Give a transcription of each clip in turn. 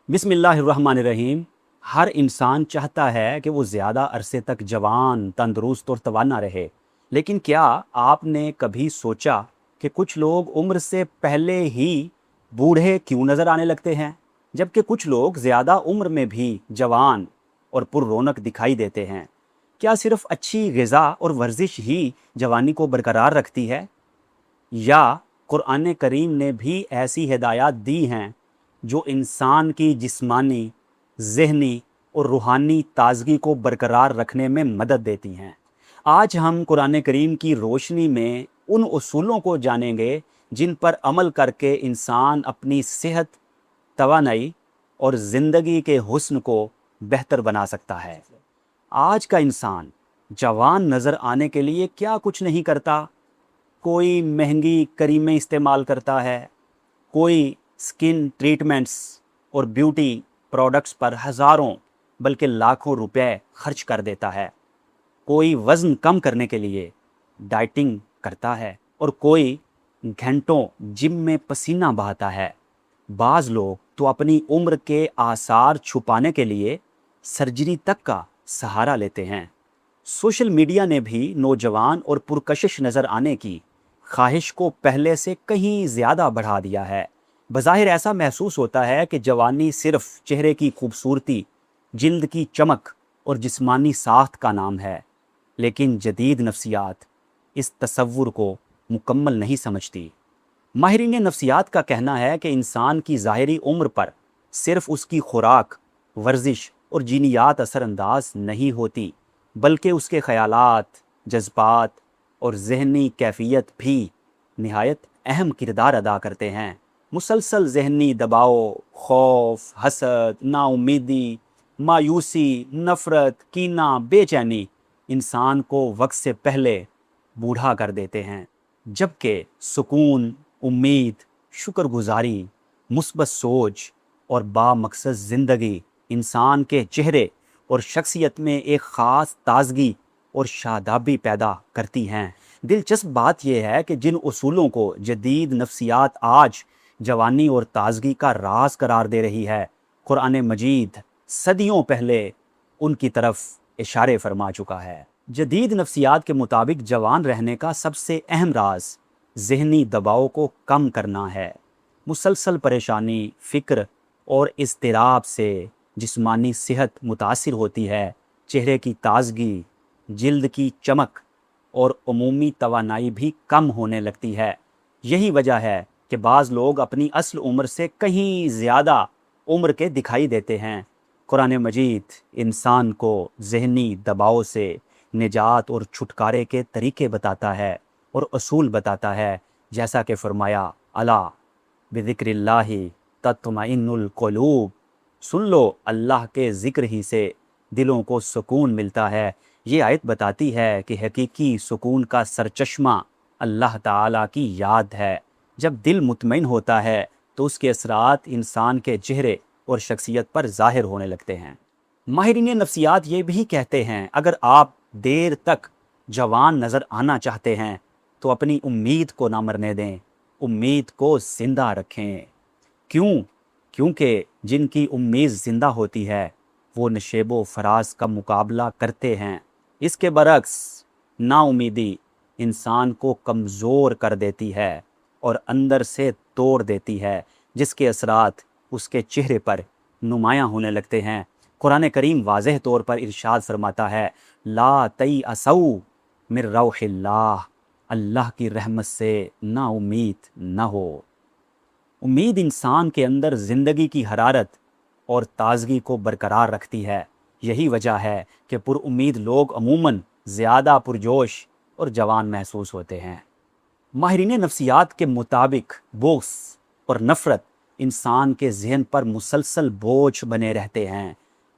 بسم اللہ الرحمن الرحیم۔ ہر انسان چاہتا ہے کہ وہ زیادہ عرصے تک جوان، تندرست اور توانا رہے، لیکن کیا آپ نے کبھی سوچا کہ کچھ لوگ عمر سے پہلے ہی بوڑھے کیوں نظر آنے لگتے ہیں، جبکہ کچھ لوگ زیادہ عمر میں بھی جوان اور پر رونق دکھائی دیتے ہیں؟ کیا صرف اچھی غذا اور ورزش ہی جوانی کو برقرار رکھتی ہے، یا قرآن کریم نے بھی ایسی ہدایات دی ہیں جو انسان کی جسمانی، ذہنی اور روحانی تازگی کو برقرار رکھنے میں مدد دیتی ہیں؟ آج ہم قرآن کریم کی روشنی میں ان اصولوں کو جانیں گے جن پر عمل کر کے انسان اپنی صحت، توانائی اور زندگی کے حسن کو بہتر بنا سکتا ہے۔ آج کا انسان جوان نظر آنے کے لیے کیا کچھ نہیں کرتا؟ کوئی مہنگی کریمیں استعمال کرتا ہے، کوئی سکن ٹریٹمنٹس اور بیوٹی پروڈکٹس پر ہزاروں بلکہ لاکھوں روپے خرچ کر دیتا ہے، کوئی وزن کم کرنے کے لیے ڈائٹنگ کرتا ہے، اور کوئی گھنٹوں جم میں پسینہ بہاتا ہے۔ بعض لوگ تو اپنی عمر کے آثار چھپانے کے لیے سرجری تک کا سہارا لیتے ہیں۔ سوشل میڈیا نے بھی نوجوان اور پرکشش نظر آنے کی خواہش کو پہلے سے کہیں زیادہ بڑھا دیا ہے۔ بظاہر ایسا محسوس ہوتا ہے کہ جوانی صرف چہرے کی خوبصورتی، جلد کی چمک اور جسمانی ساخت کا نام ہے، لیکن جدید نفسیات اس تصور کو مکمل نہیں سمجھتی۔ ماہرین نفسیات کا کہنا ہے کہ انسان کی ظاہری عمر پر صرف اس کی خوراک، ورزش اور جینیات اثر انداز نہیں ہوتی، بلکہ اس کے خیالات، جذبات اور ذہنی کیفیت بھی نہایت اہم کردار ادا کرتے ہیں۔ مسلسل ذہنی دباؤ، خوف، حسد، نا امیدی، مایوسی، نفرت، کینہ، بے چینی انسان کو وقت سے پہلے بوڑھا کر دیتے ہیں، جبکہ سکون، امید، شکر گزاری، مثبت سوچ اور با مقصد زندگی انسان کے چہرے اور شخصیت میں ایک خاص تازگی اور شادابی پیدا کرتی ہیں۔ دلچسپ بات یہ ہے کہ جن اصولوں کو جدید نفسیات آج جوانی اور تازگی کا راز قرار دے رہی ہے، قرآن مجید صدیوں پہلے ان کی طرف اشارے فرما چکا ہے۔ جدید نفسیات کے مطابق جوان رہنے کا سب سے اہم راز ذہنی دباؤ کو کم کرنا ہے۔ مسلسل پریشانی، فکر اور اضطراب سے جسمانی صحت متاثر ہوتی ہے، چہرے کی تازگی، جلد کی چمک اور عمومی توانائی بھی کم ہونے لگتی ہے۔ یہی وجہ ہے کہ بعض لوگ اپنی اصل عمر سے کہیں زیادہ عمر کے دکھائی دیتے ہیں۔ قرآن مجید انسان کو ذہنی دباؤ سے نجات اور چھٹکارے کے طریقے بتاتا ہے اور اصول بتاتا ہے، جیسا کہ فرمایا، الا بذکر اللہ تطمئن القلوب، سن لو اللہ کے ذکر ہی سے دلوں کو سکون ملتا ہے۔ یہ آیت بتاتی ہے کہ حقیقی سکون کا سرچشمہ اللہ تعالیٰ کی یاد ہے۔ جب دل مطمئن ہوتا ہے تو اس کے اثرات انسان کے چہرے اور شخصیت پر ظاہر ہونے لگتے ہیں۔ ماہرین نفسیات یہ بھی کہتے ہیں، اگر آپ دیر تک جوان نظر آنا چاہتے ہیں تو اپنی امید کو نہ مرنے دیں، امید کو زندہ رکھیں۔ کیوں؟ کیونکہ جن کی امید زندہ ہوتی ہے وہ نشیب و فراز کا مقابلہ کرتے ہیں۔ اس کے برعکس نا امیدی انسان کو کمزور کر دیتی ہے اور اندر سے توڑ دیتی ہے، جس کے اثرات اس کے چہرے پر نمایاں ہونے لگتے ہیں۔ قرآن کریم واضح طور پر ارشاد فرماتا ہے، لا تیأسوا من روح اللہ، اللہ کی رحمت سے نا امید نہ ہو۔ امید انسان کے اندر زندگی کی حرارت اور تازگی کو برقرار رکھتی ہے۔ یہی وجہ ہے کہ پر امید لوگ عموماً زیادہ پرجوش اور جوان محسوس ہوتے ہیں۔ ماہرین نفسیات کے مطابق بغض اور نفرت انسان کے ذہن پر مسلسل بوجھ بنے رہتے ہیں۔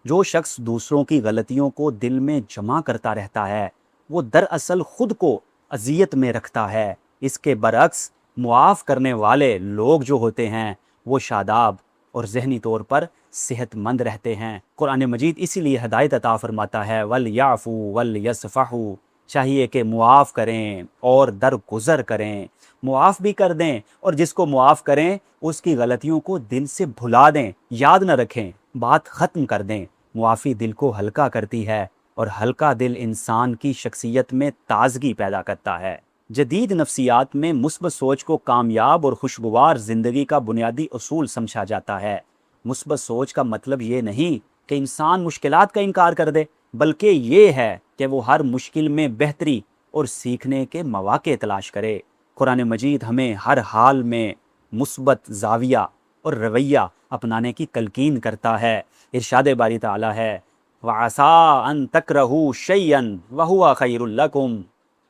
جو شخص دوسروں کی غلطیوں کو دل میں جمع کرتا رہتا ہے وہ دراصل خود کو اذیت میں رکھتا ہے۔ اس کے برعکس معاف کرنے والے لوگ جو ہوتے ہیں وہ شاداب اور ذہنی طور پر صحت مند رہتے ہیں۔ قرآن مجید اسی لیے ہدایت عطا فرماتا ہے، وَلْيَعْفُوا وَلْيَصْفَحُوا، چاہیے کہ معاف کریں اور درگزر کریں، معاف بھی کر دیں، اور جس کو معاف کریں اس کی غلطیوں کو دل سے بھلا دیں، یاد نہ رکھیں، بات ختم کر دیں۔ معافی دل کو ہلکا کرتی ہے، اور ہلکا دل انسان کی شخصیت میں تازگی پیدا کرتا ہے۔ جدید نفسیات میں مثبت سوچ کو کامیاب اور خوشگوار زندگی کا بنیادی اصول سمجھا جاتا ہے۔ مثبت سوچ کا مطلب یہ نہیں کہ انسان مشکلات کا انکار کر دے، بلکہ یہ ہے کہ وہ ہر مشکل میں بہتری اور سیکھنے کے مواقع تلاش کرے۔ قرآن مجید ہمیں ہر حال میں مثبت زاویہ اور رویہ اپنانے کی تلقین کرتا ہے۔ ارشاد باری تعالیٰ ہے وَعَسَىٰ أَن تَكْرَهُوا شَيْئًا وَهُوَ خَيْرٌ لَكُمْ،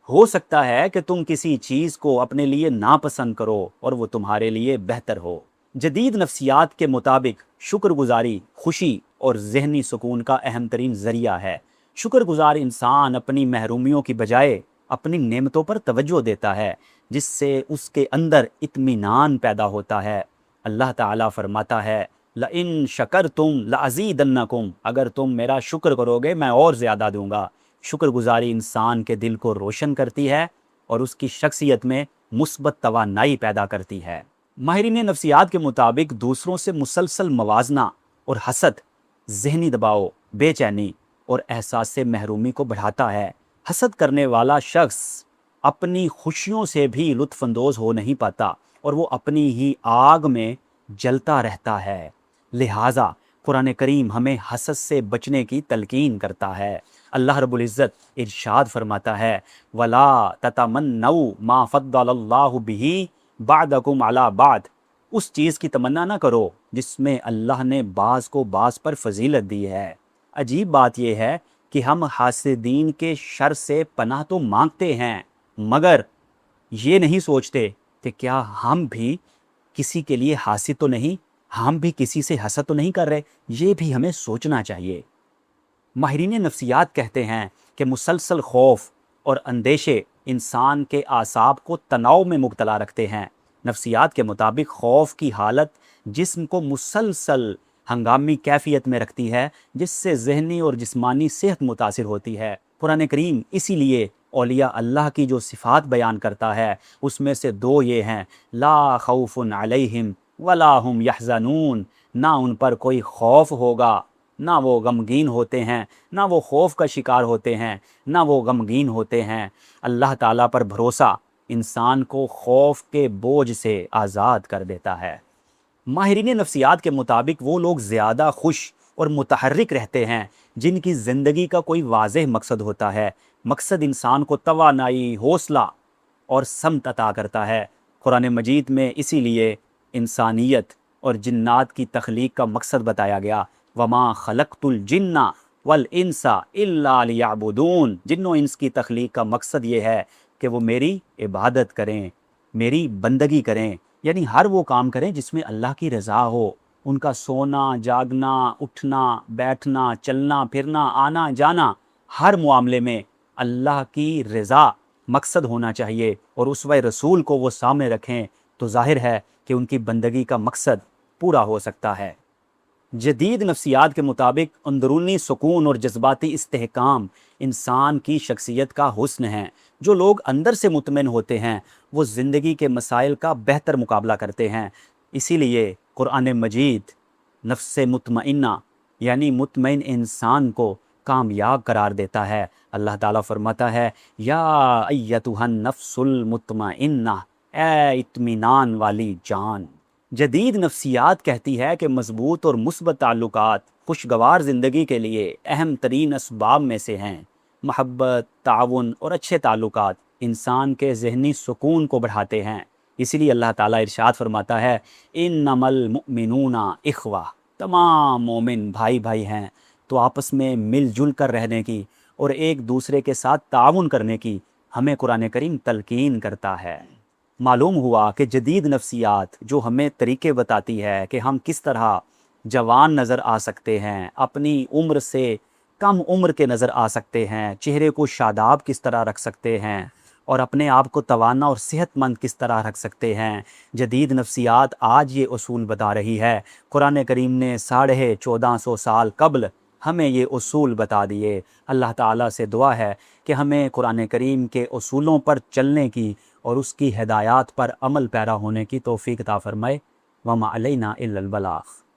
ہو سکتا ہے کہ تم کسی چیز کو اپنے لیے ناپسند کرو اور وہ تمہارے لیے بہتر ہو۔ جدید نفسیات کے مطابق شکر گزاری خوشی اور ذہنی سکون کا اہم ترین ذریعہ ہے۔ شکر گزار انسان اپنی محرومیوں کی بجائے اپنی نعمتوں پر توجہ دیتا ہے، جس سے اس کے اندر اطمینان پیدا ہوتا ہے۔ اللہ تعالیٰ فرماتا ہے لَإِن شَكَرْتُمْ لَأَزِيدَنَّكُمْ، اگر تم میرا شکر کرو گے میں اور زیادہ دوں گا۔ شکر گزاری انسان کے دل کو روشن کرتی ہے اور اس کی شخصیت میں مثبت توانائی پیدا کرتی ہے۔ ماہرین نفسیات کے مطابق دوسروں سے مسلسل موازنہ اور حسد ذہنی دباؤ، بے چینی اور احساس محرومی کو بڑھاتا ہے۔ حسد کرنے والا شخص اپنی خوشیوں سے بھی لطف اندوز ہو نہیں پاتا اور وہ اپنی ہی آگ میں جلتا رہتا ہے۔ لہٰذا قرآن کریم ہمیں حسد سے بچنے کی تلقین کرتا ہے۔ اللہ رب العزت ارشاد فرماتا ہے وَلَا تَتَمَنَّوْا مَا فَضَّلَ اللَّهُ بِهِ بَعْضَكُمْ عَلَىٰ بَعْضٍ، اس چیز کی تمنا نہ کرو جس میں اللہ نے بعض کو بعض پر فضیلت دی ہے۔ عجیب بات یہ ہے کہ ہم حاسدین کے شر سے پناہ تو مانگتے ہیں، مگر یہ نہیں سوچتے کہ کیا ہم بھی کسی کے لیے حاسد تو نہیں، ہم بھی کسی سے حسد تو نہیں کر رہے۔ یہ بھی ہمیں سوچنا چاہیے۔ ماہرین نفسیات کہتے ہیں کہ مسلسل خوف اور اندیشے انسان کے اعصاب کو تناؤ میں مبتلا رکھتے ہیں۔ نفسیات کے مطابق خوف کی حالت جسم کو مسلسل ہنگامی کیفیت میں رکھتی ہے، جس سے ذہنی اور جسمانی صحت متاثر ہوتی ہے۔ قرآن کریم اسی لیے اولیاء اللہ کی جو صفات بیان کرتا ہے اس میں سے دو یہ ہیں لا خوف علیہم ولا ہم یحزنون، نہ ان پر کوئی خوف ہوگا، نہ وہ غمگین ہوتے ہیں، نہ وہ خوف کا شکار ہوتے ہیں، نہ وہ غمگین ہوتے ہیں۔ اللہ تعالیٰ پر بھروسہ انسان کو خوف کے بوجھ سے آزاد کر دیتا ہے۔ ماہرین نفسیات کے مطابق وہ لوگ زیادہ خوش اور متحرک رہتے ہیں جن کی زندگی کا کوئی واضح مقصد ہوتا ہے۔ مقصد انسان کو توانائی، حوصلہ اور سمت عطا کرتا ہے۔ قرآن مجید میں اسی لیے انسانیت اور جنات کی تخلیق کا مقصد بتایا گیا وَمَا خَلَقْتُ الْجِنَّ وَالْإِنسَ إِلَّا لِيَعْبُدُونَ، جن و انس کی تخلیق کا مقصد یہ ہے کہ وہ میری عبادت کریں، میری بندگی کریں، یعنی ہر وہ کام کریں جس میں اللہ کی رضا ہو۔ ان کا سونا، جاگنا، اٹھنا، بیٹھنا، چلنا پھرنا، آنا جانا، ہر معاملے میں اللہ کی رضا مقصد ہونا چاہیے، اور اسوہ رسول کو وہ سامنے رکھیں تو ظاہر ہے کہ ان کی بندگی کا مقصد پورا ہو سکتا ہے۔ جدید نفسیات کے مطابق اندرونی سکون اور جذباتی استحکام انسان کی شخصیت کا حسن ہے۔ جو لوگ اندر سے مطمئن ہوتے ہیں وہ زندگی کے مسائل کا بہتر مقابلہ کرتے ہیں۔ اسی لیے قرآن مجید نفس مطمئنہ یعنی مطمئن انسان کو کامیاب قرار دیتا ہے۔ اللہ تعالیٰ فرماتا ہے یا ایتھا النفس المطمئنہ، اے اطمینان والی جان۔ جدید نفسیات کہتی ہے کہ مضبوط اور مثبت تعلقات خوشگوار زندگی کے لیے اہم ترین اسباب میں سے ہیں۔ محبت، تعاون اور اچھے تعلقات انسان کے ذہنی سکون کو بڑھاتے ہیں۔ اسی لیے اللہ تعالیٰ ارشاد فرماتا ہے انما المؤمنون اخوہ، تمام مومن بھائی بھائی ہیں، تو آپس میں مل جل کر رہنے کی اور ایک دوسرے کے ساتھ تعاون کرنے کی ہمیں قرآن کریم تلقین کرتا ہے۔ معلوم ہوا کہ جدید نفسیات جو ہمیں طریقے بتاتی ہے کہ ہم کس طرح جوان نظر آ سکتے ہیں، اپنی عمر سے کم عمر کے نظر آ سکتے ہیں، چہرے کو شاداب کس طرح رکھ سکتے ہیں، اور اپنے آپ کو توانا اور صحت مند کس طرح رکھ سکتے ہیں، جدید نفسیات آج یہ اصول بتا رہی ہے۔ قرآن کریم نے 1450 سال قبل ہمیں یہ اصول بتا دیے۔ اللہ تعالیٰ سے دعا ہے کہ ہمیں قرآن کریم کے اصولوں پر چلنے کی اور اس کی ہدایات پر عمل پیرا ہونے کی توفیق عطا فرمائے۔ وما علینا الا البلاغ۔